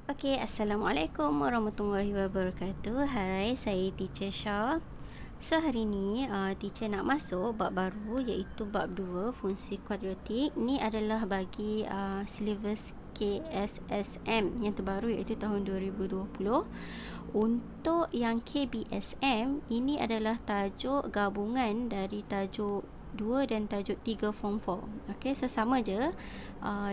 Okey, Assalamualaikum warahmatullahi wabarakatuh. Hai, saya Teacher Shah. So, hari ni teacher nak masuk bab baru iaitu bab 2 fungsi kuadratik. Ni adalah bagi silibus KSSM yang terbaru iaitu tahun 2020. Untuk yang KBSM, ini adalah tajuk gabungan dari tajuk 2 dan tajuk 3 form 4. Okey, so sama je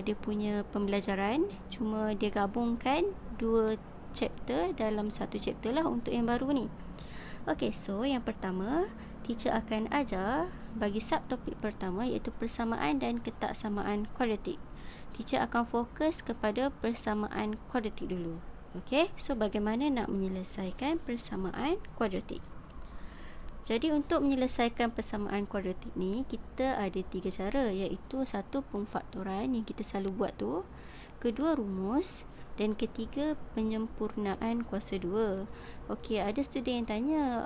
dia punya pembelajaran, cuma dia gabungkan 2 chapter dalam satu chapter lah untuk yang baru ni. Okey, so yang pertama, teacher akan ajar bagi subtopik pertama iaitu persamaan dan ketaksamaan kuadratik. Teacher akan fokus kepada persamaan kuadratik dulu. Okey, so bagaimana nak menyelesaikan persamaan kuadratik? Jadi untuk menyelesaikan persamaan kuadratik ni, kita ada 3 cara, iaitu satu pemfaktoran yang kita selalu buat tu, kedua rumus, dan ketiga penyempurnaan kuasa 2. Okey, ada student yang tanya,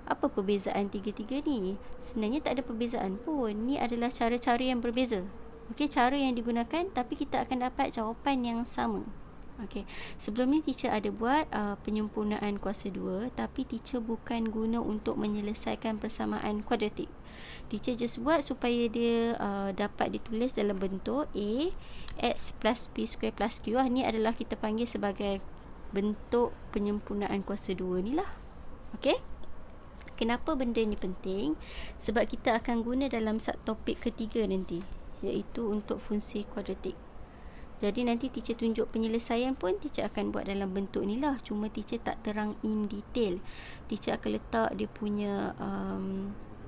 apa perbezaan tiga-tiga ni? Sebenarnya tak ada perbezaan pun. Ni adalah cara-cara yang berbeza. Okey, cara yang digunakan tapi kita akan dapat jawapan yang sama. Okey, sebelum ni teacher ada buat penyempurnaan kuasa 2, tapi teacher bukan guna untuk menyelesaikan persamaan kuadratik. Teacher just buat supaya dia dapat ditulis dalam bentuk A x plus B square plus Q lah. Ni adalah kita panggil sebagai bentuk penyempurnaan kuasa 2 ni lah. Okey, kenapa benda ni penting? Sebab kita akan guna dalam subtopik ketiga nanti, iaitu untuk fungsi kuadratik. Jadi nanti teacher tunjuk penyelesaian pun teacher akan buat dalam bentuk ni lah. Cuma teacher tak terang in detail. Teacher akan letak dia punya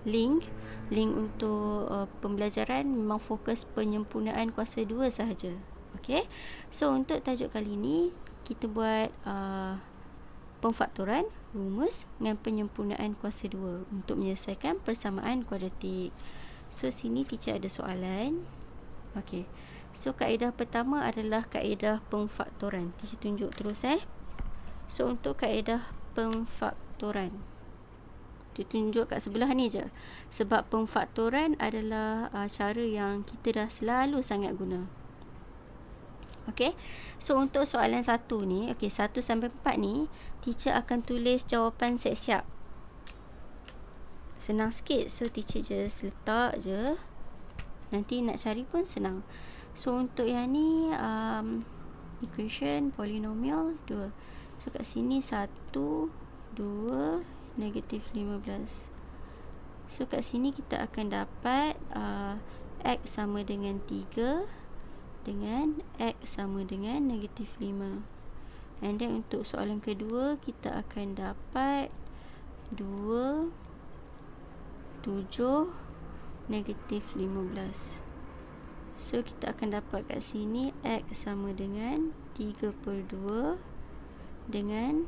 link untuk pembelajaran memang fokus penyempurnaan kuasa 2 sahaja. Okey. So untuk tajuk kali ni kita buat pemfaktoran, rumus dengan penyempurnaan kuasa 2 untuk menyelesaikan persamaan kuadratik. So sini teacher ada soalan. Okey. So kaedah pertama adalah kaedah pemfaktoran. Teacher tunjuk terus So untuk kaedah pemfaktoran, dia tunjuk kat sebelah ni je. Sebab pemfaktoran adalah cara yang kita dah selalu sangat guna. Okey. So untuk soalan 1 ni, okey, 1 sampai 4 ni, teacher akan tulis jawapan siap-siap. Senang sikit. So teacher just letak je. Nanti nak cari pun senang. So untuk yang ni equation polinomial 2. So kat sini 1, 2, negatif 15. So kat sini kita akan dapat X sama dengan 3 dengan X sama dengan negatif 5. And then untuk soalan kedua kita akan dapat 2, 7, negatif 15. So kita akan dapat kat sini X sama dengan 3/2 dengan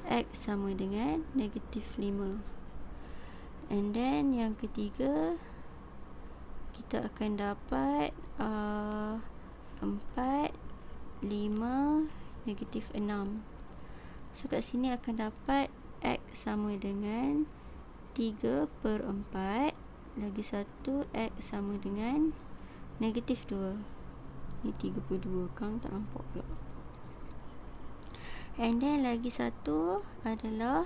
X sama dengan negatif 5. And then yang ketiga kita akan dapat 4, 5, negatif 6. So kat sini akan dapat X sama dengan 3/4 lagi 1 X sama dengan negatif 2. Ni 3/2 kan, tak nampak pula. And then lagi satu adalah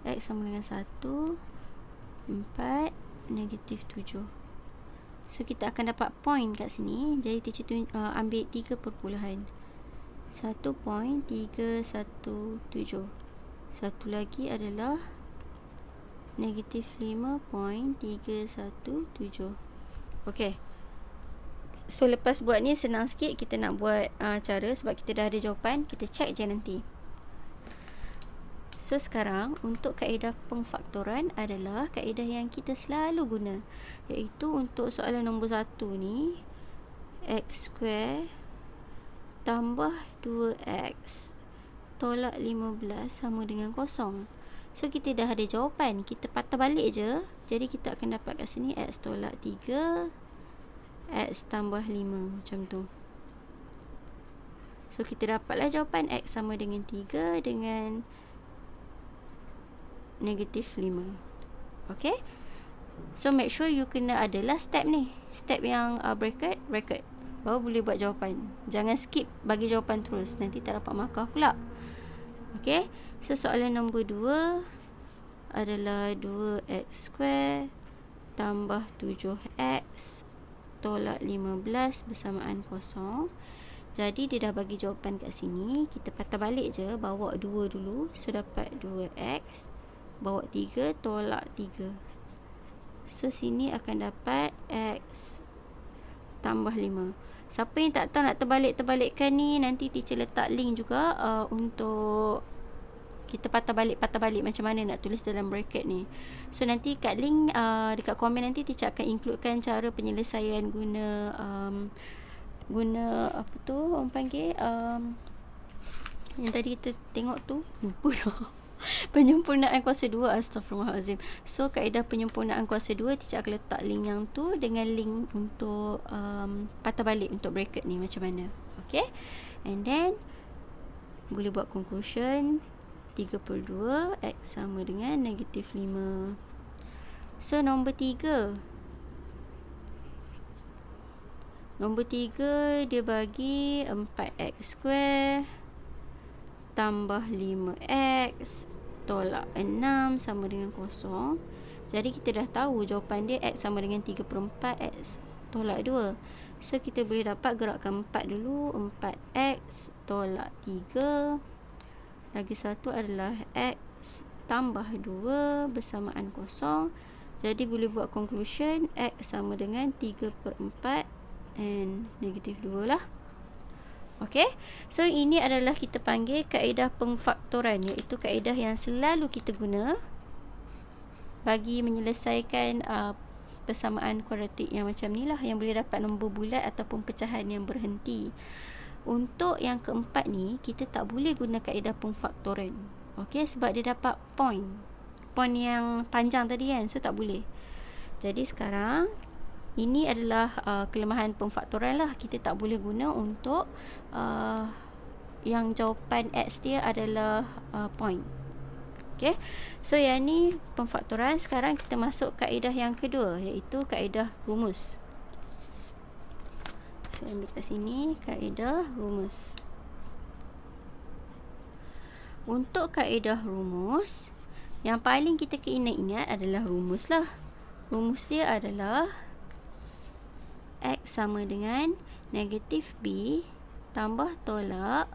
X sama dengan 1, 4, negatif 7. So kita akan dapat point kat sini. Jadi teacher ambil 3 perpuluhan 1.317. Satu lagi adalah negatif 5.317. Okey. So lepas buat ni senang sikit. Kita nak buat cara sebab kita dah ada jawapan. Kita check je nanti. So sekarang untuk kaedah pemfaktoran adalah kaedah yang kita selalu guna, iaitu untuk soalan nombor 1 ni, X square tambah 2X tolak 15 sama dengan 0. So kita dah ada jawapan, kita patah balik je. Jadi kita akan dapat kat sini X tolak 3, X tambah 5, macam tu. So kita dapatlah jawapan X sama dengan 3 dengan negatif 5. Okay. So make sure you kena adalah step ni, step yang bracket. baru boleh buat jawapan. Jangan skip bagi jawapan terus, nanti tak dapat markah pula. Okey, so soalan nombor 2 adalah 2x square tambah 7x tolak 15 bersamaan kosong. Jadi dia dah bagi jawapan kat sini, kita patah balik je, bawa 2 dulu. So dapat 2x, bawa 3 tolak 3. So sini akan dapat x tambah 5. Siapa yang tak tahu nak terbalik-terbalikkan ni, nanti teacher letak link juga untuk kita patah balik macam mana nak tulis dalam bracket ni. So nanti kat link dekat komen nanti teacher akan includekan cara penyelesaian guna apa tu orang panggil yang tadi kita tengok tu, lupa dah. Penyempurnaan kuasa 2, astagfirullahalazim. So kaedah penyempurnaan kuasa 2 teacher akan letak link yang tu dengan link untuk patah balik untuk bracket ni macam mana. Okay, and then boleh buat conclusion 32 x sama dengan negatif 5. So nombor 3 dia bagi 4x square tambah 5x tolak 6 sama dengan kosong. Jadi kita dah tahu jawapan dia x sama dengan 3/4 x tolak 2. So kita boleh dapat gerakkan 4 dulu, 4x tolak 3 lagi satu adalah x tambah 2 bersamaan kosong. Jadi boleh buat conclusion x sama dengan 3/4 and negatif 2 lah. Okey, so ini adalah kita panggil kaedah pengfaktoran, iaitu kaedah yang selalu kita guna bagi menyelesaikan persamaan kuadratik yang macam ni lah, yang boleh dapat nombor bulat ataupun pecahan yang berhenti. Untuk yang keempat ni, kita tak boleh guna kaedah pengfaktoran. Okey, sebab dia dapat point yang panjang tadi kan, so tak boleh. Jadi sekarang ini adalah kelemahan pemfaktoran lah. Kita tak boleh guna untuk yang jawapan x dia adalah point. Okay, so yang ni pemfaktoran. Sekarang kita masuk kaedah yang kedua, iaitu kaedah rumus. Saya ambil kat sini kaedah rumus. Untuk kaedah rumus, yang paling kita kena ingat adalah rumus lah. Rumus dia adalah x sama dengan negatif b tambah tolak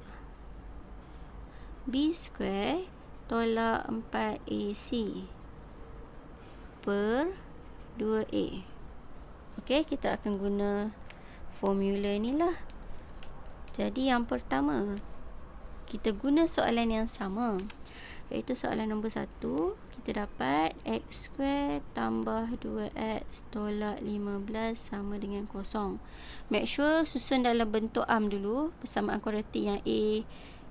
b square tolak 4ac per 2a. Okey, kita akan guna formula ni lah. Jadi yang pertama, kita guna soalan yang sama, iaitu soalan nombor 1. Kita dapat x square tambah 2x tolak 15 sama dengan kosong. Make sure susun dalam bentuk dulu persamaan kuadratik yang a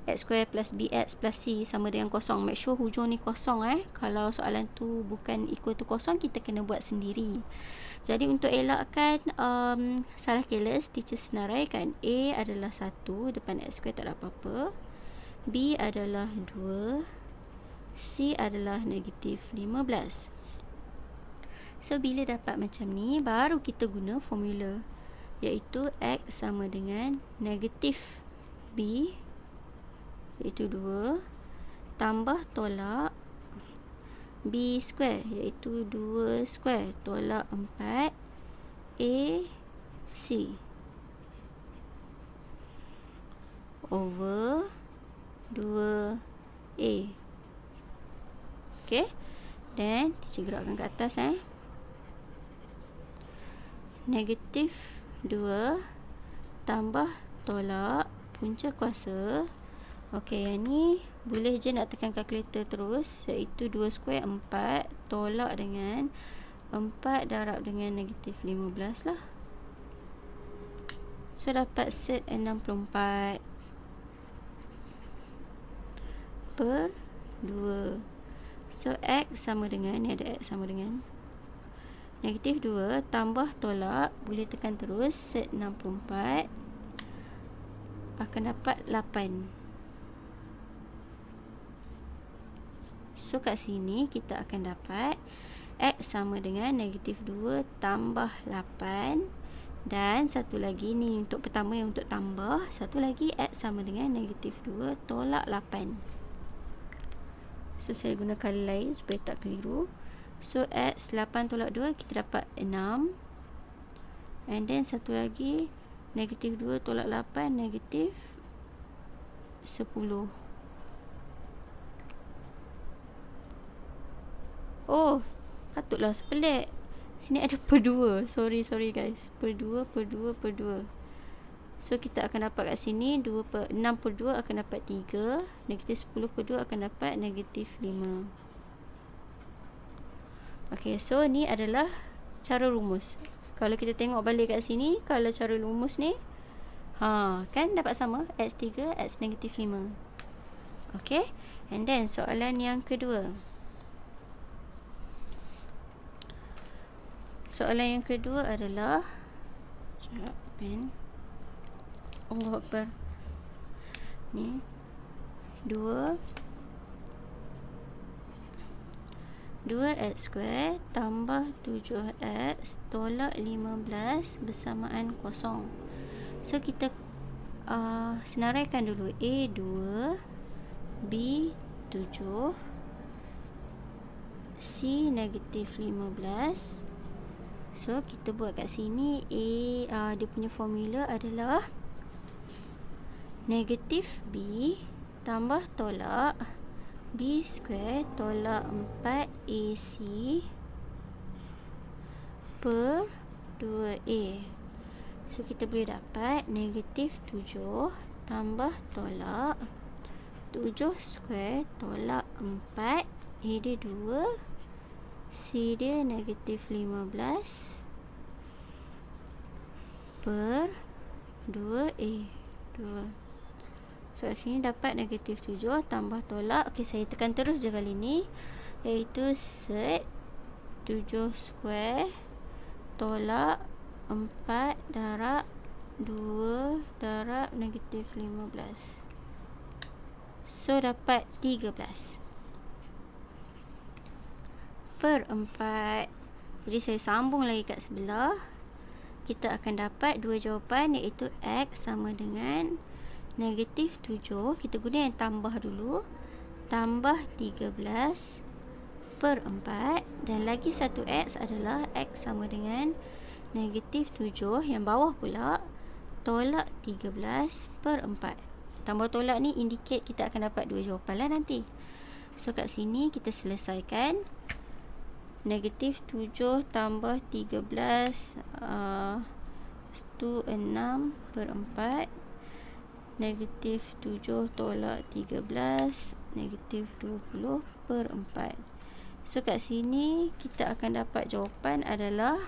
x square plus bx plus c sama dengan kosong. Make sure hujung ni kosong. Kalau soalan tu bukan equal to kosong, kita kena buat sendiri. Jadi untuk elakkan salah keles, teacher senaraikan a adalah 1, depan x square tak ada apa-apa, b adalah 2, c adalah negatif 15. So bila dapat macam ni, baru kita guna formula, iaitu x sama dengan negatif b, iaitu 2, tambah tolak b square, iaitu 2 square tolak 4 a c over 2 a. Okay, dan teacher gerakkan ke atas. Negatif 2 tambah tolak punca kuasa. Okey, yang ni boleh je nak tekan kalkulator terus, iaitu 2 square 4 tolak dengan 4 darab dengan negatif 15 lah. So dapat set 64 per 2. So x sama dengan, ni ada x sama dengan negatif 2 tambah tolak, boleh tekan terus, set 64 akan dapat 8. So kat sini kita akan dapat x sama dengan negatif 2 tambah 8 Dan satu lagi ni untuk pertama yang untuk tambah. Satu lagi X sama dengan negatif 2 tolak 8. So saya guna color lain supaya tak keliru. So X 8 tolak 2 kita dapat 6. And then satu lagi negatif 2 tolak 8 negatif 10. Oh, patutlah sepelik. Sini ada per 2. Sorry guys. Per 2. So kita akan dapat kat sini 6 per 2 akan dapat 3. Negatif 10 per 2 akan dapat negatif 5. Okay, so ni adalah cara rumus. Kalau kita tengok balik kat sini, kalau cara rumus ni, kan dapat sama. X3, X negatif 5. Okay, and then soalan yang kedua. Soalan yang kedua adalah pen. Allah Akbar. Ni 2 2x square tambah 7x tolak 15 bersamaan kosong. So kita senaraikan dulu. A 2, B 7, C negatif 15. So kita buat kat sini A, dia punya formula adalah negatif B tambah tolak B square tolak 4AC per 2A. So kita boleh dapat negatif 7 tambah tolak 7 square tolak 4. A dia 2, C dia negatif 15 per 2A 2. So kat sini dapat negatif 7 tambah tolak. Ok, saya tekan terus je kali ni, iaitu set 7 square tolak 4 darab 2 darab negatif 15. So dapat 13 per 4. Jadi saya sambung lagi kat sebelah. Kita akan dapat dua jawapan, iaitu X sama dengan negatif 7. Kita guna yang tambah dulu. Tambah 13 per 4. Dan lagi satu X adalah X sama dengan negatif 7. Yang bawah pula tolak 13 per 4. Tambah tolak ni indicate kita akan dapat dua jawapan lah nanti. So kat sini kita selesaikan. Negatif 7 tambah 13 itu 6 per 4. Negatif 7 tolak 13 negatif 20 per 4. So kat sini kita akan dapat jawapan adalah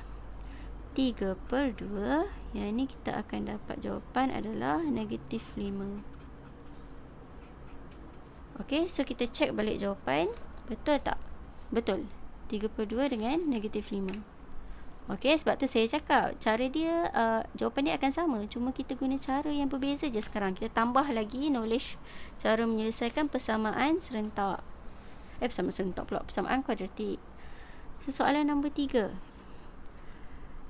3 per 2. Yang ini kita akan dapat jawapan adalah negatif 5. Ok, so kita cek balik jawapan. Betul tak? Betul. 3 per 2 dengan negatif 5. Ok, sebab tu saya cakap cara dia, jawapan dia akan sama, cuma kita guna cara yang berbeza je sekarang. Kita tambah lagi knowledge cara menyelesaikan persamaan serentak. Persamaan serentak pula, persamaan kuadratik. So soalan nombor 3.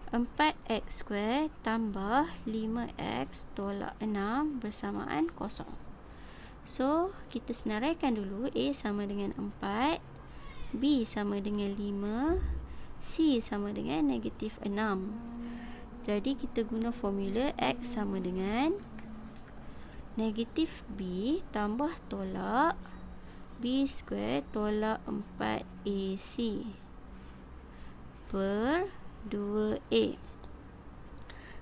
4x square tambah 5x tolak 6 bersamaan kosong. So kita senaraikan dulu. A sama dengan 4, B sama dengan 5, C sama dengan negatif 6. Jadi kita guna formula X sama dengan negatif B tambah tolak B square tolak 4AC per 2A.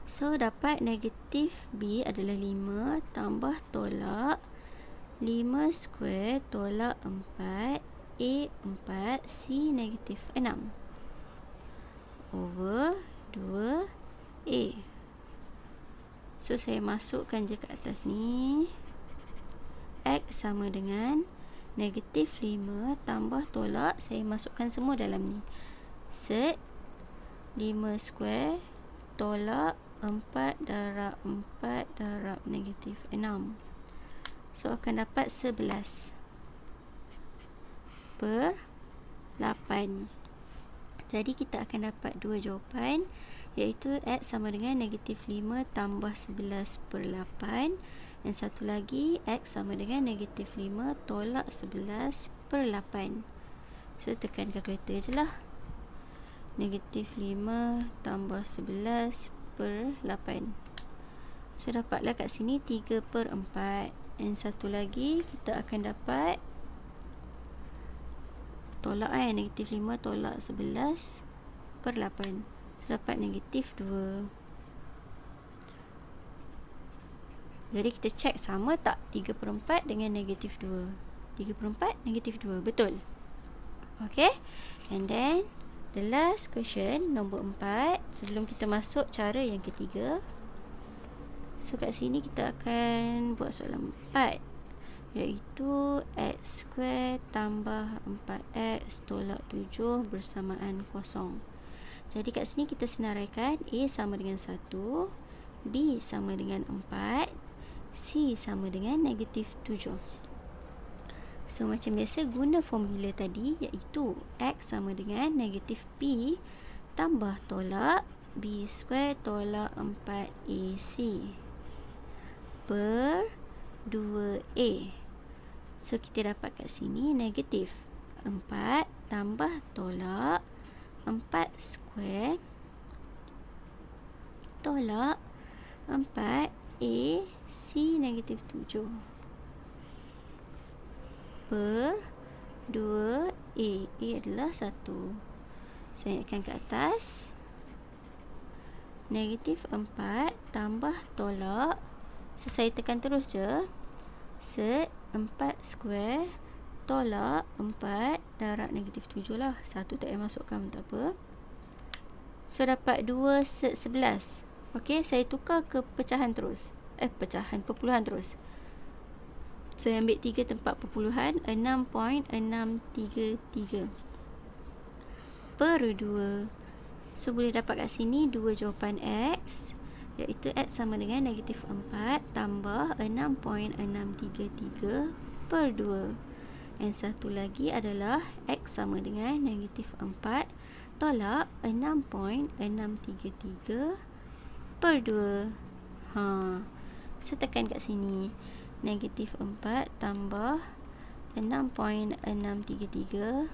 So dapat negatif B adalah 5 tambah tolak 5 square tolak 4 A 4, C negatif 6 over 2A. So saya masukkan je kat atas ni. X sama dengan negatif 5 tambah tolak, saya masukkan semua dalam ni. Set 5 square tolak 4 darab 4 darab negatif 6. So akan dapat 11 per 8. Jadi kita akan dapat dua jawapan, iaitu X sama dengan negatif 5 tambah 11 per 8. Yang satu lagi X sama dengan negatif 5 tolak 11 per 8. So tekan kalkulator je lah. Negatif 5 tambah 11 per 8. So dapatlah kat sini 3 per 4. Yang satu lagi kita akan dapat tolak negatif 5 tolak 11 per 8. So dapat negatif 2. Jadi kita cek sama tak 3 per 4 dengan negatif 2. 3 per 4 negatif 2. Betul. Okay. And then the last question, nombor 4. Sebelum kita masuk cara yang ketiga. So kat sini kita akan buat soalan 4, iaitu X square tambah 4X tolak 7 bersamaan kosong. Jadi kat sini kita senaraikan A sama dengan 1, B sama dengan 4, C sama dengan negatif 7. So macam biasa guna formula tadi, iaitu X sama dengan negatif B tambah tolak B square tolak 4AC per 2A. So kita dapat kat sini negatif 4 tambah tolak 4 square tolak 4AC negatif 7 per 2A. A adalah 1. Saya ingatkan ke atas. Negatif 4 tambah tolak. So saya tekan terus je. Set 4 square tolak 4 darab negatif 7 lah. 1 tak payah masukkan pun tak apa. So dapat 2 set 11. Ok, saya tukar ke pecahan terus. Perpuluhan terus. Saya ambil 3 tempat perpuluhan. 6.633 per 2. So boleh dapat kat sini 2 jawapan X, iaitu X sama dengan negatif 4 tambah 6.633 per 2. Yang satu lagi adalah X sama dengan negatif 4 tolak 6.633 per 2. So tekan kat sini. Negatif 4 tambah 6.633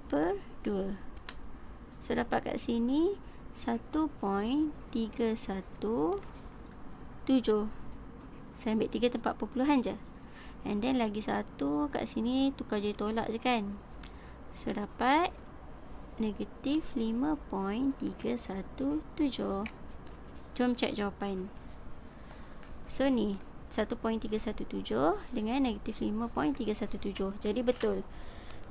per 2. So dapat kat sini 1.317. Saya ambil 3 tempat perpuluhan je. And then lagi satu kat sini tukar jadi tolak je kan. So dapat negatif 5.317. Jom cek jawapan. So ni 1.317 dengan negatif 5.317. Jadi betul.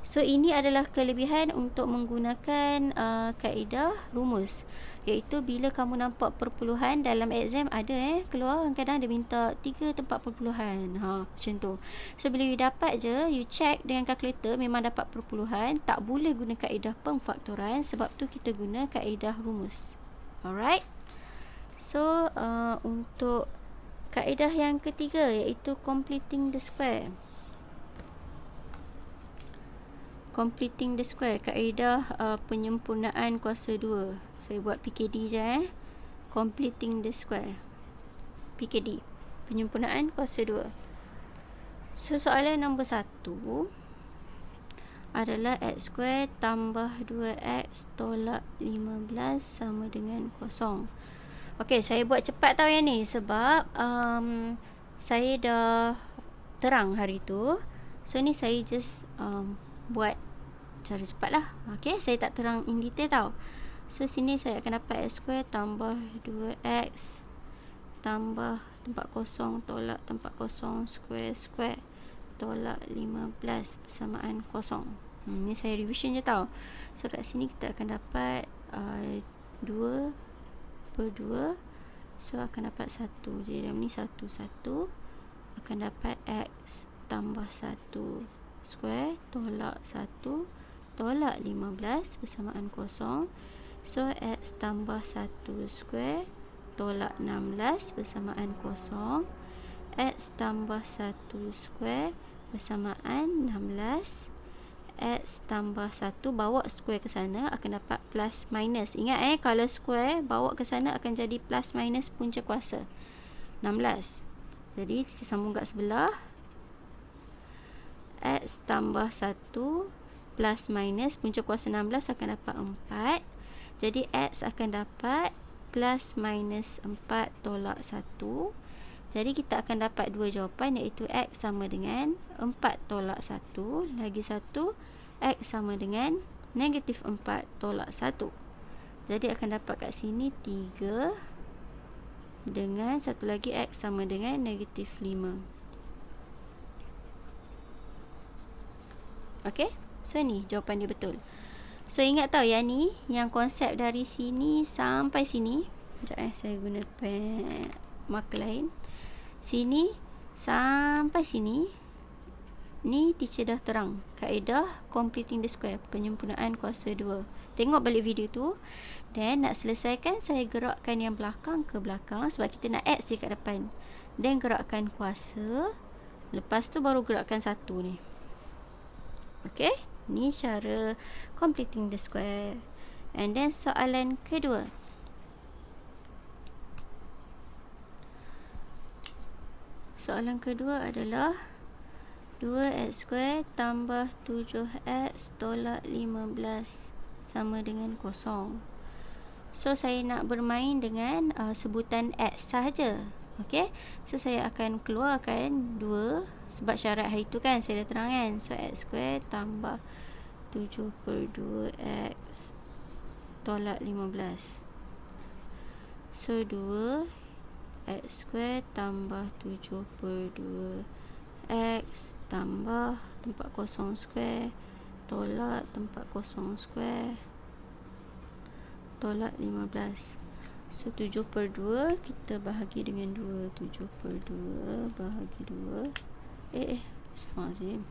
So ini adalah kelebihan untuk menggunakan kaedah rumus, iaitu bila kamu nampak perpuluhan dalam exam ada keluar, kadang dia minta 3 tempat perpuluhan, macam tu. So bila you dapat je, you check dengan kalkulator memang dapat perpuluhan, tak boleh guna kaedah pengfaktoran, sebab tu kita guna kaedah rumus. Alright. So untuk kaedah yang ketiga, iaitu completing the square. Completing the square, kaedah penyempurnaan kuasa 2. Saya buat PKD je Completing the square, PKD, penyempurnaan kuasa 2. So soalan nombor 1 adalah X square tambah 2X tolak 15 sama dengan kosong. Ok, saya buat cepat tau yang ni, sebab saya dah terang hari tu. So ni saya just buat cara cepat lah. Ok, saya tak terang in detail tau. So sini saya akan dapat X square tambah 2X tambah tempat kosong tolak tempat kosong square tolak 15 persamaan kosong. Ni saya revision je tau. So kat sini kita akan dapat 2 per 2. So akan dapat 1. Jadi dalam ni 1 akan dapat X tambah 1 square tolak 1 tolak 15 bersamaan kosong. So X tambah 1 square tolak 16 bersamaan kosong. X tambah 1 square bersamaan 16. X tambah 1, bawa square ke sana akan dapat plus minus. Ingat kalau square bawa ke sana akan jadi plus minus punca kuasa 16. Jadi kita sambung kat sebelah. X tambah 1 plus minus punca kuasa 16 akan dapat 4. Jadi X akan dapat plus minus 4 tolak 1. Jadi kita akan dapat dua jawapan, iaitu X sama dengan 4 tolak 1 lagi 1 X sama dengan negatif 4 tolak 1. Jadi akan dapat kat sini 3 dengan satu lagi X sama dengan negatif 5. Okey, so ni jawapan dia betul. So ingat tau yang ni, yang konsep dari sini sampai sini. Sekejap saya guna pen marker lain. Sini sampai sini ni teacher dah terang kaedah completing the square, penyempurnaan kuasa 2. Tengok balik video tu. Dan nak selesaikan, saya gerakkan yang belakang ke belakang sebab kita nak X je kat depan. Dan gerakkan kuasa. Lepas tu baru gerakkan satu ni. Okay, ni cara completing the square. And then soalan kedua. Soalan kedua adalah 2x square tambah 7x tolak 15 sama dengan kosong. So saya nak bermain dengan sebutan x sahaja. Okay, so saya akan keluarkan 2 sebab syarat hari tu kan saya dah terang kan. So x square tambah 7/2x tolak 15. So 2 x square tambah 7/2 x tambah tempat kosong square tolak tempat kosong square tolak 15. So 7/2 kita bahagi dengan 2. 7/2 bahagi 2. Astagfirullahaladzim,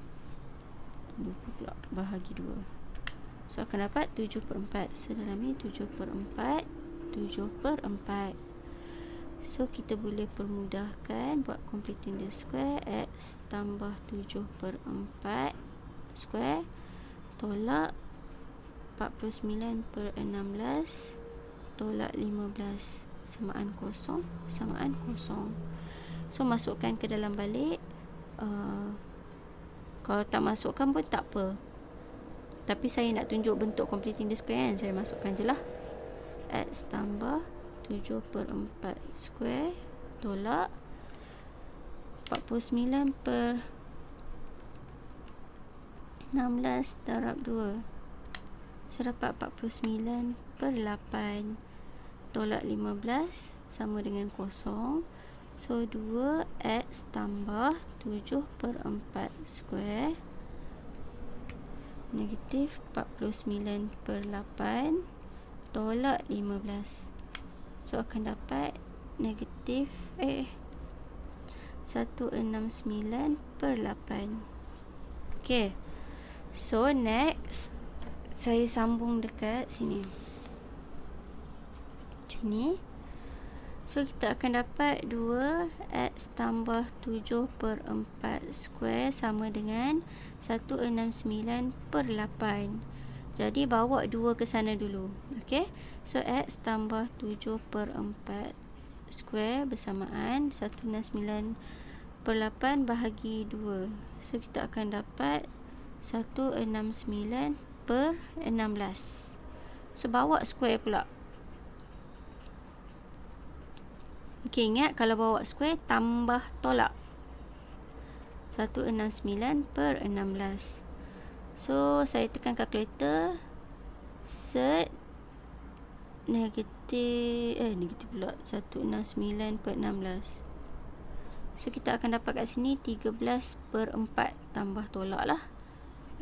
lupa pula bahagi 2. So akan dapat 7/4. So dalam ni 7/4, 7/4. So kita boleh permudahkan buat completing the square. X tambah 7/4 square tolak 49/16 tolak 15 samaan kosong, samaan kosong. So masukkan ke dalam balik. Kalau tak masukkan pun tak apa, tapi saya nak tunjuk bentuk completing the square kan, saya masukkan je lah. X tambah 7/4 square tolak 49/16 darab 2. So dapat 49/8 tolak 15 sama dengan kosong. So 2x tambah 7/4 square negatif 49/8 tolak 15. So akan dapat negatif 169/8. Okay, so next saya sambung dekat sini. So kita akan dapat 2x tambah 7/4 square sama dengan 169/8. Jadi bawa 2 ke sana dulu. Okay, so x tambah 7/4 square bersamaan 169/8 bahagi 2. So kita akan dapat 169/16. So bawa square pula. Okay, ingat kalau bawa square tambah tolak 169/16. So saya tekan kalkulator, set negatif pula 169/16. So kita akan dapat kat sini 13/4 tambah tolak lah,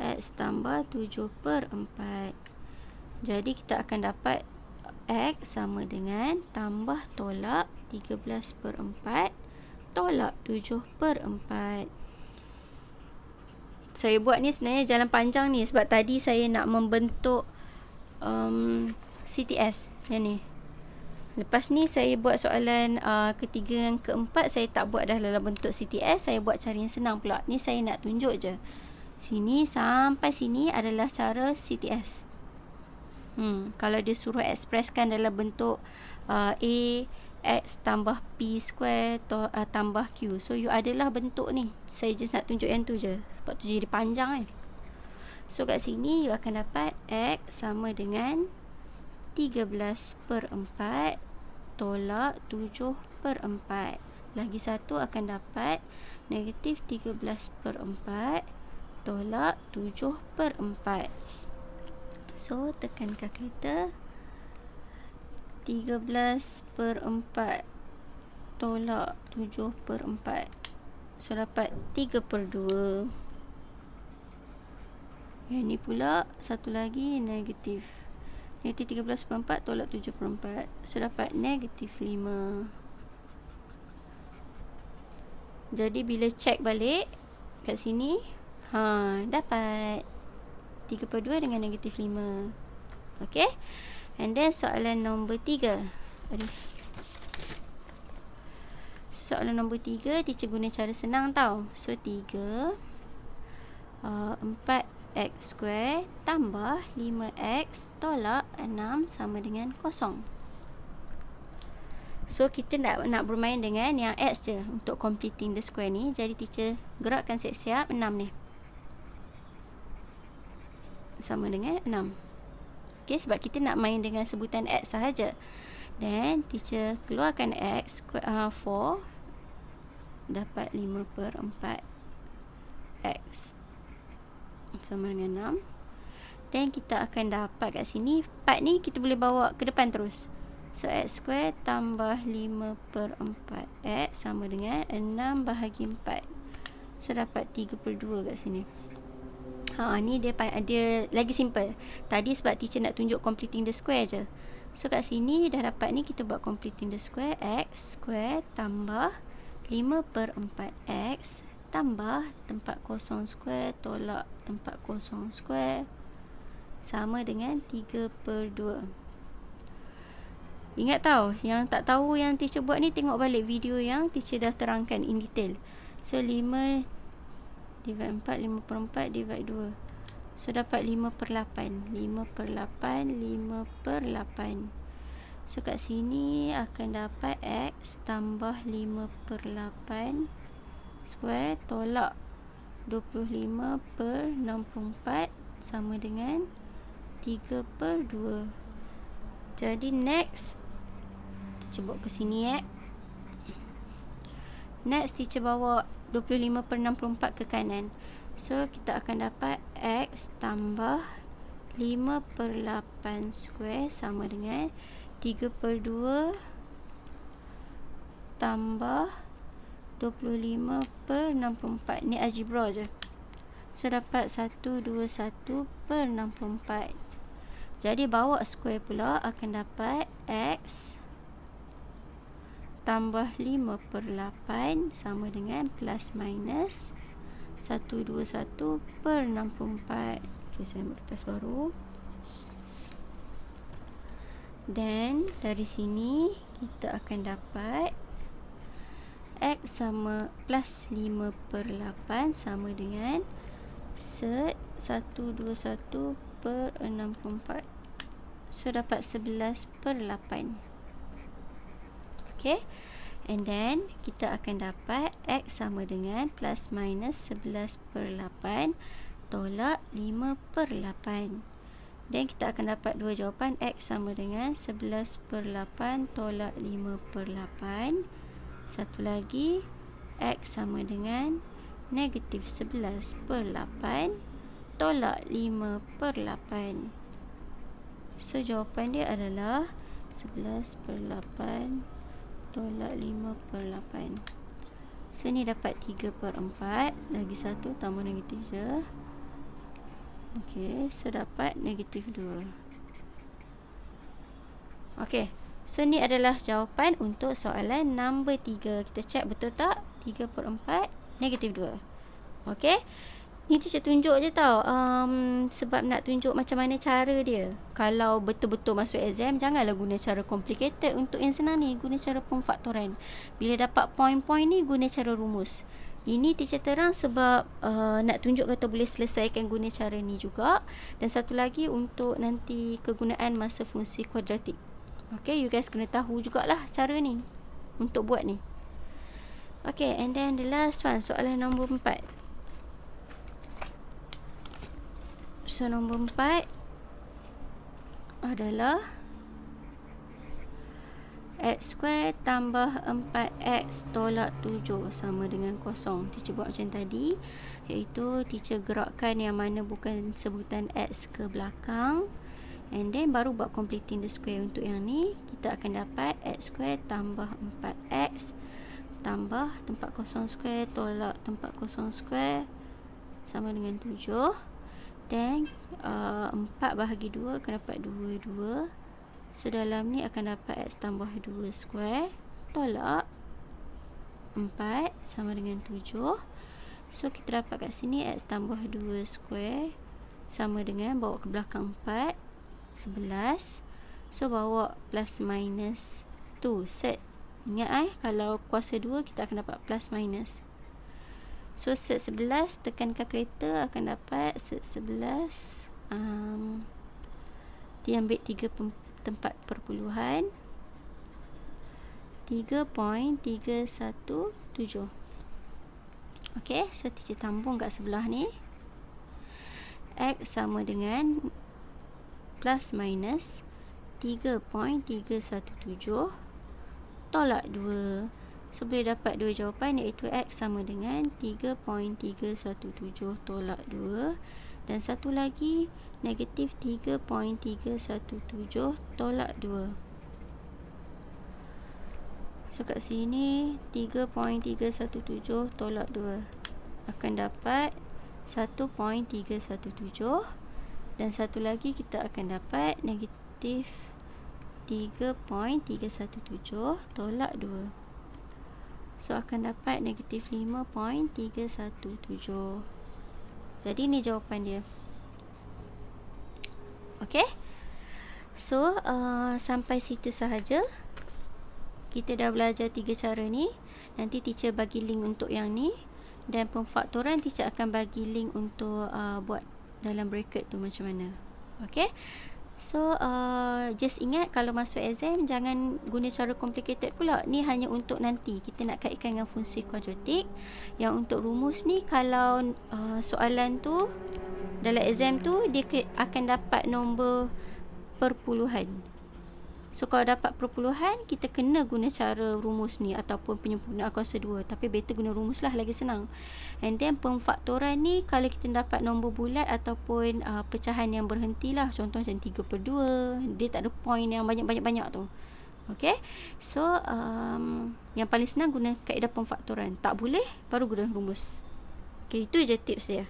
x tambah 7/4. Jadi kita akan dapat x sama dengan tambah tolak 13/4 tolak 7/4. Saya buat ni sebenarnya jalan panjang ni sebab tadi saya nak membentuk CTS yang ni. Lepas ni saya buat soalan ketiga dan keempat, saya tak buat dah dalam bentuk CTS, saya buat cara yang senang pula. Ni saya nak tunjuk je Sini sampai sini adalah cara CTS. Kalau dia suruh ekspreskan dalam bentuk A X tambah P square tambah Q. So you adalah bentuk ni. Saya just nak tunjuk yang tu je. Sebab tu jadi panjang kan. So kat sini you akan dapat X sama dengan 13/4 tolak 7/4. Lagi satu akan dapat negatif 13/4 tolak 7/4. So tekan kalkulator. 13/4 tolak 7/4. So dapat 3/2. Yang ni pula satu lagi negatif. Negatif 13/4 tolak 7/4. So dapat negatif 5. Jadi bila check balik kat sini, dapat 3/2 dengan negatif 5. Okay. And then soalan nombor 3. Soalan nombor 3, teacher guna cara senang tau. So 3 4x square tambah 5x tolak 6 sama dengan 0. So kita nak bermain dengan yang x je untuk completing the square ni. Jadi teacher gerakkan siap-siap 6 ni sama dengan 6. Okay, sebab kita nak main dengan sebutan x sahaja. Dan teacher keluarkan x 4 dapat 5/4 x sama dengan 6. Dan kita akan dapat kat sini 4 ni kita boleh bawa ke depan terus. So x square tambah 5/4 x sama dengan 6 bahagi 4. So dapat 3/2 kat sini. Ni dia lagi simple. Tadi sebab teacher nak tunjuk completing the square je. So kat sini dah dapat ni, kita buat completing the square. X square tambah 5/4x tambah tempat kosong square tolak tempat kosong square sama dengan 3/2. Ingat tau, yang tak tahu yang teacher buat ni, tengok balik video yang teacher dah terangkan in detail. So 5 divide 4, 5/4 divide 2. So dapat 5/8. 5/8, 5/8. So kat sini akan dapat x tambah 5/8 square tolak 25/64 sama dengan 3/2. Jadi next teacher bawa ke sini Next teacher bawa 25/64 ke kanan. So kita akan dapat x tambah 5/8 square sama dengan 3/2 tambah 25/64. Ni algebra je. So dapat 121/64. Jadi bawa square pula akan dapat x tambah 5/8 sama dengan plus minus 121/64. Okay, saya ambil kertas baru. Dan dari sini kita akan dapat x sama plus 5/8 sama dengan 121/64. So dapat 11/8. Okay. And then kita akan dapat x sama dengan plus minus 11/8 tolak 5/8. Dan kita akan dapat dua jawapan, x sama dengan 11/8 tolak 5/8. Satu lagi, x sama dengan negatif 11/8 tolak 5/8. So jawapan dia adalah 11/8 tolak 5/8. So ni dapat 3/4. Lagi satu tambah negatif je. Okay, so dapat negatif 2. Okay, so ni adalah jawapan untuk soalan nombor 3. Kita check betul tak? 3/4 negatif 2. Okay, ni teacher tunjuk je tau, sebab nak tunjuk macam mana cara dia. Kalau betul-betul masuk exam, janganlah guna cara complicated. Untuk yang senang ni, guna cara pemfaktoran. Bila dapat point-point ni, guna cara rumus. Ini teacher terang sebab nak tunjuk kata boleh selesaikan guna cara ni juga. Dan satu lagi untuk nanti kegunaan masa fungsi kuadratik. Okay, you guys kena tahu jugalah cara ni untuk buat ni. Okay, and then the last one, soalan nombor 4. So, nombor 4 adalah x square tambah 4x tolak 7 sama dengan kosong. Teacher buat macam tadi, iaitu teacher gerakkan yang mana bukan sebutan x ke belakang, and then baru buat completing the square. Untuk yang ni kita akan dapat x square tambah 4x tambah tempat kosong square tolak tempat kosong square sama dengan 7. Dan 4 bahagi 2 akan dapat 2. So, dalam ni akan dapat x tambah 2 square tolak 4 sama dengan 7. So, kita dapat kat sini x tambah 2 square sama dengan bawa ke belakang 4, 11. So, bawa plus minus 2 set. Ingat kalau kuasa 2 kita akan dapat plus minus. So, set 11 tekan kalkulator akan dapat set 11 diambil 3 tempat perpuluhan 3.317. Okay, so teacher tambung kat sebelah ni. X sama dengan plus minus 3.317 tolak 2. So, boleh dapat dua jawapan, iaitu X sama dengan 3.317 tolak 2. Dan satu lagi, negatif 3.317 tolak 2. So, kat sini 3.317 tolak 2 akan dapat 1.317. Dan satu lagi kita akan dapat negatif 3.317 tolak 2. So, akan dapat negatif 5.317. Jadi, ni jawapan dia. Okay. So, sampai situ sahaja. Kita dah belajar 3 cara ni. Nanti teacher bagi link untuk yang ni. Dan pemfaktoran teacher akan bagi link untuk buat dalam bracket tu macam mana. Okay. So, just ingat kalau masuk exam jangan guna cara complicated pula. Ni hanya untuk nanti kita nak kaitkan dengan fungsi kuadratik. Yang untuk rumus ni, kalau soalan tu dalam exam tu dia akan dapat nombor perpuluhan. So, kalau dapat perpuluhan, kita kena guna cara rumus ni ataupun penyempurnaan kuasa 2. Tapi better guna rumus lah, lagi senang. And then pemfaktoran ni, kalau kita dapat nombor bulat ataupun pecahan yang berhenti lah. Contoh macam 3/2. Dia tak ada point yang banyak-banyak tu. Okay. So, yang paling senang guna kaedah pemfaktoran. Tak boleh, baru guna rumus. Okay, itu je tips dia.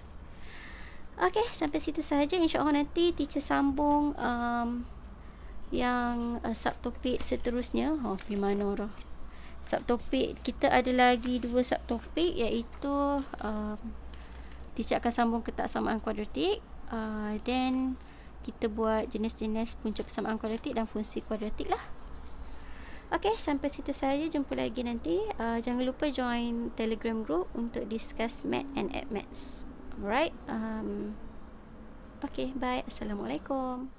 Okay, sampai situ sahaja. InsyaAllah nanti teacher sambung yang subtopik seterusnya. Di mana dah subtopik kita ada lagi 2 subtopik, iaitu teacher akan sambung ketaksamaan kuadratik, then kita buat jenis-jenis punca persamaan kuadratik dan fungsi kuadratik lah. Okay, sampai situ sahaja. Jumpa lagi nanti. Jangan lupa join Telegram group untuk discuss math and add maths. Alright. Okay, bye. Assalamualaikum.